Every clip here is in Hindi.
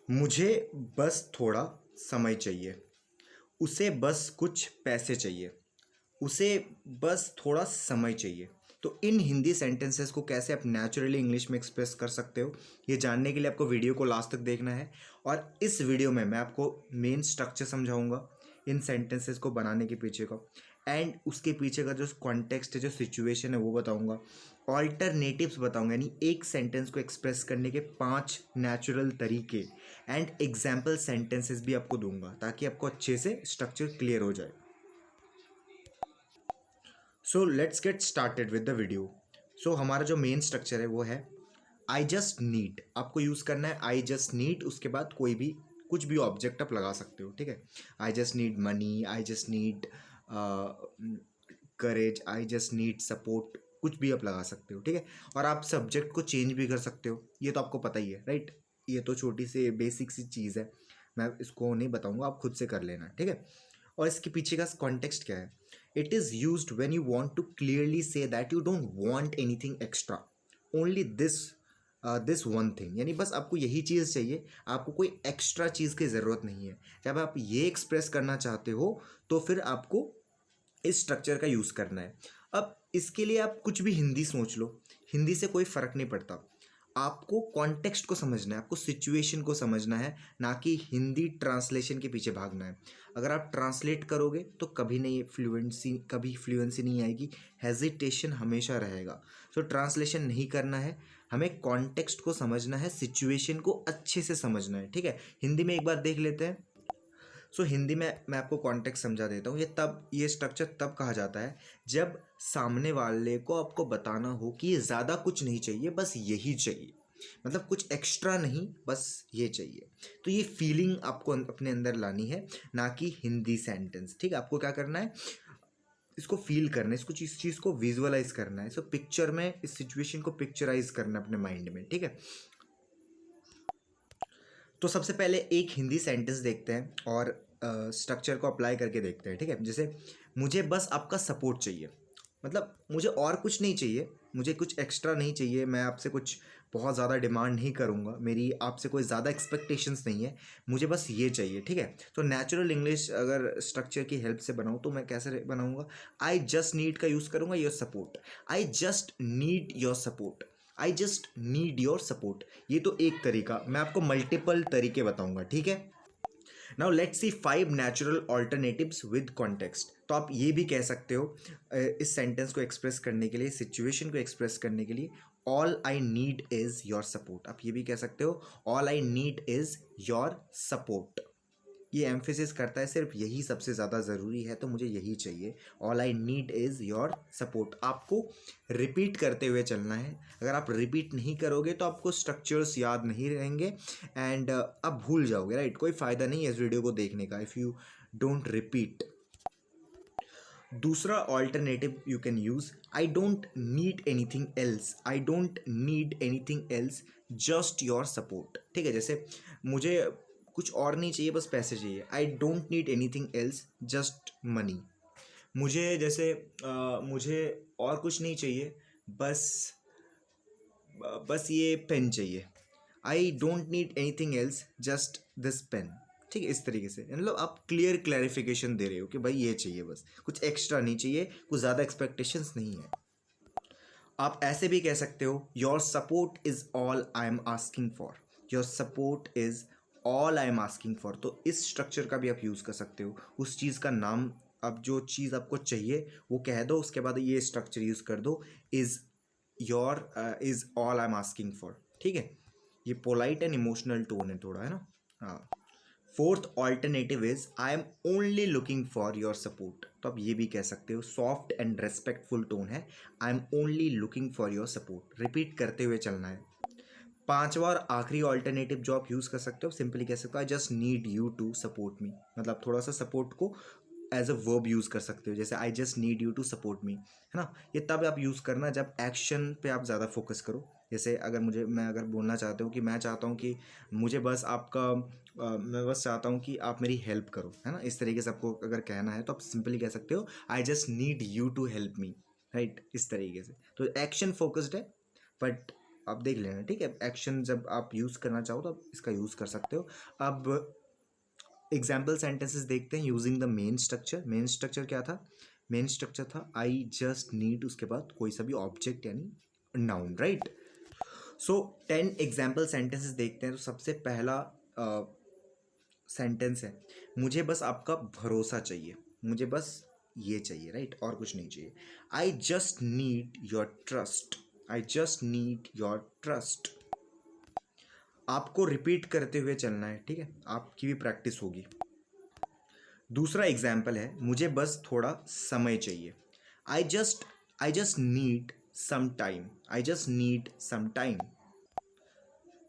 मुझे बस थोड़ा समय चाहिए। उसे बस कुछ पैसे चाहिए। उसे बस थोड़ा समय चाहिए। तो इन हिंदी सेंटेंसेस को कैसे आप नेचुरली इंग्लिश में एक्सप्रेस कर सकते हो, ये जानने के लिए आपको वीडियो को लास्ट तक देखना है। और इस वीडियो में मैं आपको मेन स्ट्रक्चर समझाऊंगा इन सेंटेंसेस को बनाने के पीछे का, एंड उसके पीछे का जो कॉन्टेक्स्ट है, जो सिचुएशन है, वो बताऊंगा। ऑल्टरनेटिव्स बताऊंगा, यानी एक सेंटेंस को एक्सप्रेस करने के 5 नेचुरल तरीके, एंड एग्जाम्पल सेंटेंसेस भी आपको दूंगा ताकि आपको अच्छे से स्ट्रक्चर क्लियर हो जाए। So let's get started with the video. So हमारा जो मेन स्ट्रक्चर है वो है आई जस्ट नीड। आपको यूज़ करना है आई जस्ट नीड, उसके बाद कोई भी कुछ भी ऑब्जेक्ट आप लगा सकते हो, ठीक है। I just need money, I just need courage, I just need support, कुछ भी आप लगा सकते हो, ठीक है। और आप सब्जेक्ट को चेंज भी कर सकते हो, ये तो आपको पता ही है, राइट। ये तो छोटी सी बेसिक सी चीज़ है, मैं इसको नहीं बताऊंगा, आप खुद से कर लेना, ठीक है। और इसके पीछे का कॉन्टेक्स्ट क्या है? It is used when you want to clearly say that you don't want anything extra, only this one thing. यानी बस आपको यही चीज़ चाहिए, आपको कोई एक्स्ट्रा चीज़ की ज़रूरत नहीं है। जब आप ये एक्सप्रेस करना चाहते हो तो फिर आपको इस स्ट्रक्चर का यूज़ करना है। अब इसके लिए आप कुछ भी हिंदी सोच लो, हिंदी से कोई फ़र्क नहीं पड़ता। आपको कॉन्टेक्स्ट को समझना है, आपको सिचुएशन को समझना है, ना कि हिंदी ट्रांसलेशन के पीछे भागना है। अगर आप ट्रांसलेट करोगे तो कभी फ्लुएंसी नहीं आएगी, हेजिटेशन हमेशा रहेगा। सो ट्रांसलेशन नहीं करना है, हमें कॉन्टेक्स्ट को समझना है, सिचुएशन को अच्छे से समझना है, ठीक है। हिंदी में एक बार देख लेते हैं। सो हिंदी में मैं आपको कॉन्टेक्स्ट समझा देता हूँ। ये स्ट्रक्चर तब कहा जाता है जब सामने वाले को आपको बताना हो कि ये ज़्यादा कुछ नहीं चाहिए, बस यही चाहिए। मतलब कुछ एक्स्ट्रा नहीं, बस ये चाहिए। तो ये फीलिंग आपको अपने अंदर लानी है, ना कि हिंदी सेंटेंस, ठीक है। आपको क्या करना है, इसको फील करना है, इसको इस चीज़ को विजुअलाइज करना है। सो पिक्चर में इस सिचुएशन को पिक्चराइज करना है अपने माइंड में, ठीक है। तो सबसे पहले एक हिंदी सेंटेंस देखते हैं और स्ट्रक्चर को अप्लाई करके देखते हैं, ठीक है। जैसे मुझे बस आपका सपोर्ट चाहिए, मतलब मुझे और कुछ नहीं चाहिए, मुझे कुछ एक्स्ट्रा नहीं चाहिए, मैं आपसे कुछ बहुत ज़्यादा डिमांड नहीं करूँगा, मेरी आपसे कोई ज़्यादा एक्सपेक्टेशंस नहीं है, मुझे बस ये चाहिए, ठीक है। तो नेचुरल इंग्लिश अगर स्ट्रक्चर की हेल्प से बनाऊँ तो मैं कैसे बनाऊँगा? आई जस्ट नीड का यूज़ करूँगा, your support. I just need your support, I just need your support. ये तो एक तरीका, मैं आपको मल्टीपल तरीके बताऊंगा, ठीक है। Now let's see 5 natural alternatives with context. तो आप ये भी कह सकते हो इस सेंटेंस को एक्सप्रेस करने के लिए, सिचुएशन को एक्सप्रेस करने के लिए, all I need is your support. आप ये भी कह सकते हो all I need is your support. ये एम्फेसिस करता है सिर्फ यही सबसे ज़्यादा ज़रूरी है, तो मुझे यही चाहिए, all I need is your support. आपको रिपीट करते हुए चलना है। अगर आप रिपीट नहीं करोगे तो आपको स्ट्रक्चर्स याद नहीं रहेंगे, एंड आप भूल जाओगे, राइट। कोई फ़ायदा नहीं है इस वीडियो को देखने का इफ़ यू डोंट रिपीट। दूसरा alternative you can use I don't need anything else, I don't need anything else, just your support, ठीक है। जैसे मुझे कुछ और नहीं चाहिए, बस पैसे चाहिए, I don't need anything else, just money. मुझे जैसे मुझे और कुछ नहीं चाहिए, बस बस ये पेन चाहिए, I don't need anything else, just this pen, ठीक है। इस तरीके से मतलब आप क्लियर क्लैरिफिकेशन दे रहे हो कि भाई ये चाहिए, बस कुछ एक्स्ट्रा नहीं चाहिए, कुछ ज़्यादा एक्सपेक्टेशंस नहीं है। आप ऐसे भी कह सकते हो your support is all I am asking for, your support is all I am asking for. तो इस स्ट्रक्चर का भी आप यूज़ कर सकते हो, उस चीज़ का नाम, अब जो चीज़ आपको चाहिए वो कह दो, उसके बाद ये स्ट्रक्चर यूज़ कर दो, is your is all I am asking for, ठीक है। ये पोलाइट एंड इमोशनल टोन है थोड़ा, है ना। हाँ। Fourth alternative is I am only looking for your support. तो आप ये भी कह सकते हो, सॉफ्ट एंड रेस्पेक्टफुल टोन है, I am only looking for your support, repeat करते हुए चलना है। पांचवा और आखिरी ऑल्टरनेटिव जो आप यूज़ कर सकते हो, सिंपली कह सकते हो I just need you to support me. मतलब थोड़ा सा सपोर्ट को एज अ वर्ब यूज़ कर सकते हो, जैसे I just need you to support me, है ना। ये तब आप यूज़ करना जब एक्शन पे आप ज़्यादा फोकस करो। जैसे अगर मैं अगर बोलना चाहता हूँ कि मैं चाहता हूँ कि मुझे बस आपका मैं बस चाहता हूँ कि आप मेरी हेल्प करो, है ना। इस तरीके से आपको अगर कहना है तो आप सिंपली कह सकते हो I just need you to help me, right, इस तरीके से। तो एक्शन फोकस्ड है, बट आप देख लेना, ठीक है। एक्शन जब आप यूज़ करना चाहो तो आप इसका यूज़ कर सकते हो। अब एग्जाम्पल सेंटेंसेस देखते हैं using the main structure. Main structure क्या था? मेन स्ट्रक्चर था आई जस्ट नीड, उसके बाद कोई सा भी ऑब्जेक्ट यानी नाउन, राइट। सो 10 एग्जाम्पल सेंटेंसेस देखते हैं। तो सबसे पहला सेंटेंस है, मुझे बस आपका भरोसा चाहिए, मुझे बस ये चाहिए, राइट, और कुछ नहीं चाहिए। I just need your trust, I just need your trust. आपको रिपीट करते हुए चलना है, ठीक है, आपकी भी प्रैक्टिस होगी। दूसरा एग्जाम्पल है, मुझे बस थोड़ा समय चाहिए। I just need some time, I just need some time.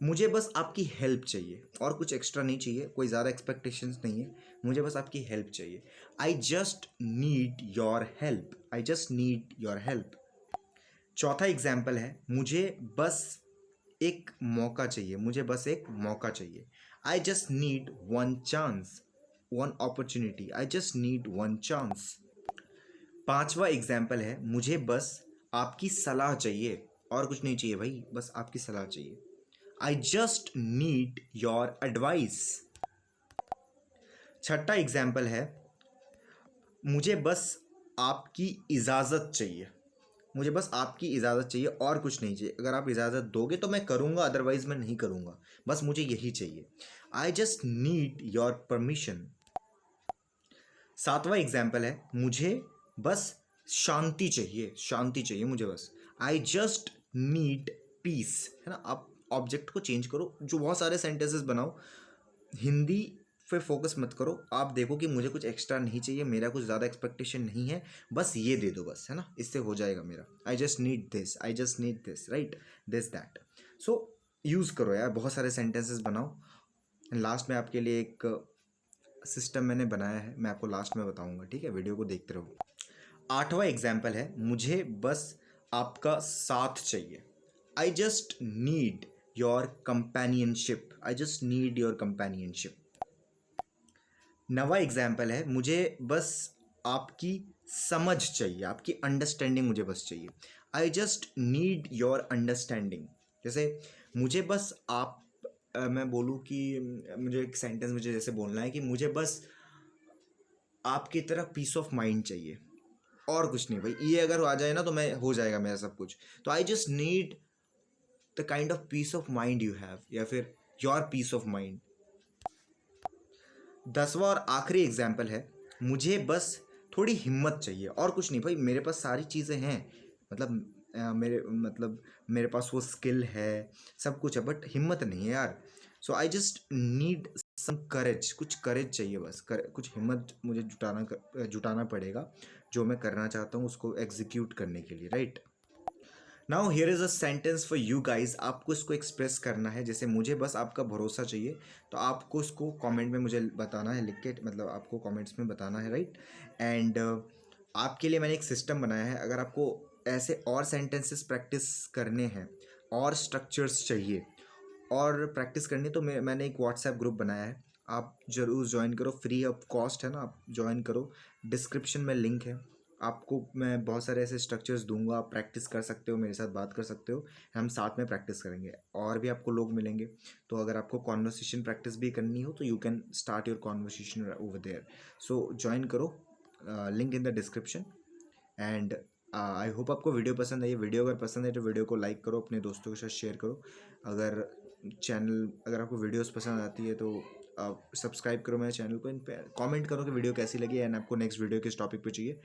मुझे बस आपकी हेल्प चाहिए, और कुछ एक्स्ट्रा नहीं चाहिए, कोई ज़्यादा एक्सपेक्टेशंस नहीं है, मुझे बस आपकी हेल्प चाहिए। I just need your help, I just need your help. चौथा एग्जाम्पल है, मुझे बस एक मौका चाहिए, मुझे बस एक मौका चाहिए। I just need one chance, one opportunity, I just need one chance. पांचवा एग्जाम्पल है, मुझे बस आपकी सलाह चाहिए, और कुछ नहीं चाहिए भाई, बस आपकी सलाह चाहिए। I just need your advice. छठा एग्जाम्पल है, मुझे बस आपकी इजाज़त चाहिए, मुझे बस आपकी इजाज़त चाहिए, और कुछ नहीं चाहिए। अगर आप इजाज़त दोगे तो मैं करूँगा, अदरवाइज मैं नहीं करूँगा, बस मुझे यही चाहिए। I just need your permission. सातवां एग्जाम्पल है, मुझे बस शांति चाहिए, शांति चाहिए मुझे बस। आई जस्ट नीड पीस, है ना। आप ऑब्जेक्ट को चेंज करो, जो बहुत सारे सेंटेंसेस बनाओ, हिंदी पे फोकस मत करो। आप देखो कि मुझे कुछ एक्स्ट्रा नहीं चाहिए, मेरा कुछ ज़्यादा एक्सपेक्टेशन नहीं है, बस ये दे दो बस, है ना, इससे हो जाएगा मेरा। आई just need this, I just need this, right, this that. So use करो यार, बहुत सारे सेंटेंसेस बनाओ। लास्ट में आपके लिए एक सिस्टम मैंने बनाया है, मैं आपको लास्ट में बताऊंगा, ठीक है, वीडियो को देखते रहो। आठवां एग्जाम्पल है, मुझे बस आपका साथ चाहिए। I just need your companionship, I just need your companionship. नवा एग्जाम्पल है, मुझे बस आपकी समझ चाहिए, आपकी अंडरस्टैंडिंग मुझे बस चाहिए। I just need your understanding. जैसे मुझे बस आप मैं बोलूँ कि मुझे एक सेंटेंस मुझे जैसे बोलना है कि मुझे बस आपकी तरह पीस ऑफ माइंड चाहिए, और कुछ नहीं भाई, ये अगर आ जाए ना तो मैं हो जाएगा मेरा सब कुछ। तो आई just need the kind of peace of mind you have, या फिर योर पीस ऑफ माइंड। 10वां और आखिरी एग्जाम्पल है, मुझे बस थोड़ी हिम्मत चाहिए, और कुछ नहीं भाई, मेरे पास सारी चीज़ें हैं, मतलब मेरे पास वो स्किल है, सब कुछ है, बट हिम्मत नहीं है यार। सो आई जस्ट नीड सम करेज, कुछ करेज चाहिए बस, कुछ हिम्मत मुझे जुटाना पड़ेगा, जो मैं करना चाहता हूँ उसको एग्जीक्यूट करने के लिए, right. Now here is a sentence for you guys. आपको इसको एक्सप्रेस करना है, जैसे मुझे बस आपका भरोसा चाहिए, तो आपको इसको कमेंट में मुझे बताना है, लिख के, मतलब आपको कमेंट्स में बताना है, राइट। एंड आपके लिए मैंने एक सिस्टम बनाया है, अगर आपको ऐसे और सेंटेंसेस प्रैक्टिस करने हैं, और स्ट्रक्चर्स चाहिए, और प्रैक्टिस करनी, तो मैंने एक व्हाट्सएप ग्रुप बनाया है, आप ज़रूर ज्वाइन करो, फ्री ऑफ कॉस्ट है ना, आप ज्वाइन करो, डिस्क्रिप्शन में लिंक है। आपको मैं बहुत सारे ऐसे स्ट्रक्चर्स दूंगा, आप प्रैक्टिस कर सकते हो, मेरे साथ बात कर सकते हो, हम साथ में प्रैक्टिस करेंगे, और भी आपको लोग मिलेंगे। तो अगर आपको कॉन्वर्सेशन प्रैक्टिस भी करनी हो तो you can start your conversation over there. So join करो, link in the description. And I hope आपको वीडियो पसंद आई। वीडियो अगर पसंद है तो वीडियो को लाइक करो, अपने दोस्तों के साथ शेयर करो। अगर आपको वीडियोस पसंद आती है तो सब्सक्राइब करो मेरे चैनल को, इन पे कमेंट करो कि वीडियो कैसी लगी, एंड आपको नेक्स्ट वीडियो किस टॉपिक पे चाहिए।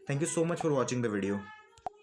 Thank you so much for watching the video.